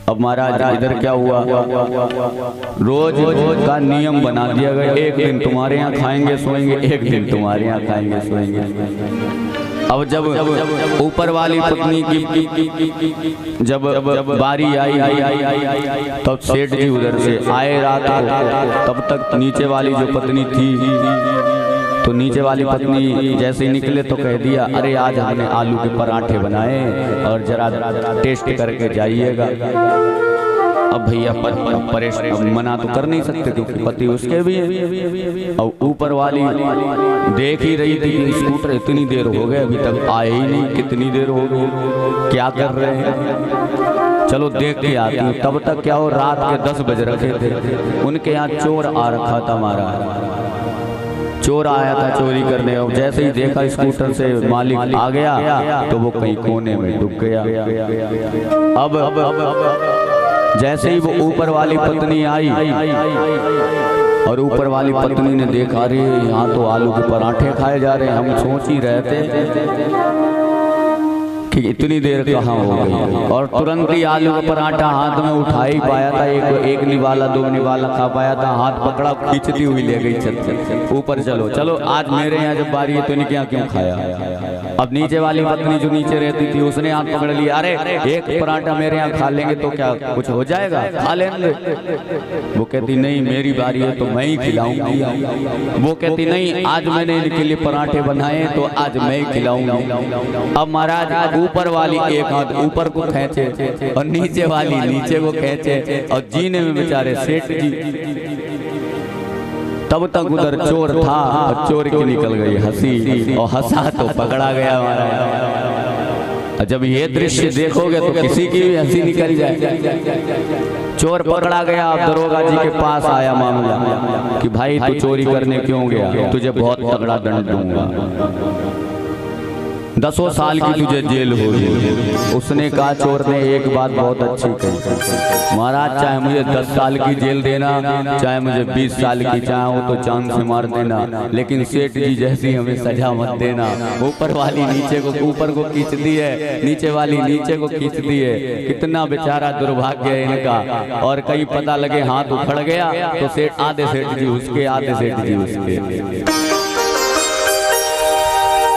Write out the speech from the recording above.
अब महाराज इधर क्या हुआ, रोज का नियम बना दिया गया, एक दिन तुम्हारे यहाँ खाएंगे सोएंगे, एक दिन तुम्हारे यहाँ खाएंगे सोएंगे। अब जब ऊपर वाली पत्नी की जब बारी आई तब सेठ जी उधर से आए रात को, तब तक नीचे वाली जो पत्नी थी, तो नीचे वाली पत्नी जैसे ही निकले तो कह दिया, अरे आज हमने आलू के पराठे बनाए और जरा टेस्ट करके जाइएगा। अब भैया परेशान मना तो कर नहीं सकते क्योंकि पति उसके भी है। और ऊपर वाली देख ही रही थी कि स्कूटर इतनी देर हो गए अभी तक आए ही नहीं, कितनी देर हो गई, क्या कर रहे हैं, चलो देख के आती हूँ। तब तक क्या हो, रात के 10 बज रखे थे, उनके यहाँ चोर आ रखा था महाराज, चोर आया था चोरी करने। और जैसे ही देखा स्कूटर से मालिक आ गया तो वो कहीं कोने में डूब गया। अब जैसे ही वो ऊपर वाली पत्नी आई और ऊपर वाली पत्नी ने देखा, अरे यहाँ तो आलू के पराठे खाए जा रहे हैं, हम सोच ही रहे थे कि इतनी देर कहाँ हो गई, और तुरंत ही आलू का पराठा हाथ में उठा ही पाया था, एक निवाला 2 निवाला खा पाया था, हाथ पकड़ा खींचती हुई ले गई छत से ऊपर, चलो चलो आज मेरे यहाँ जब बारी है तो इनके यहाँ क्यों खाया। अब नीचे वाली पत्नी जो नीचे रहती थी उसने हाथ पकड़ लिया, अरे एक पराठा मेरे यहाँ खा लेंगे तो क्या कुछ हो जाएगा, खा लेंगे। वो कहती नहीं मेरी बारी है तो मैं ही खिलाऊंगी। वो कहती नहीं आज मैंने इनके लिए पराठे बनाए तो आज मैं ही खिलाऊंगी। अब महाराज ऊपर वाली एक हाथ ऊपर को खींचे और नीचे वाली नीचे को खींचे, और जीने में बेचारे सेठ जी। तब तक उधर चोर था, चोर की निकल गई हंसी, और हंसा तो पकड़ा गया हमारा। जब ये दृश्य देखोगे तो किसी की भी हंसी निकल जाए। चोर पकड़ा गया, अब दरोगा जी के पास आया मामला कि भाई तू चोरी करने क्यों गया, तुझे बहुत तगड़ा दंड दूंगा, 10 साल की तुझे जेल होगी। उसने कहा, चोर ने एक बात बहुत अच्छी कही, महाराज चाहे मुझे 10 साल की जेल देना, चाहे मुझे 20 साल की, चाहे हो तो जान से मार देना, लेकिन सेठ जी जैसी हमें सजा मत देना। ऊपर वाली नीचे को ऊपर को खींचती है, नीचे वाली नीचे को खींचती है, कितना बेचारा दुर्भाग्य है इनका। और कहीं पता लगे हाथ उखड़ गया तो सेठ आधे सेठ जी उसके, आधे सेठ जी उसके।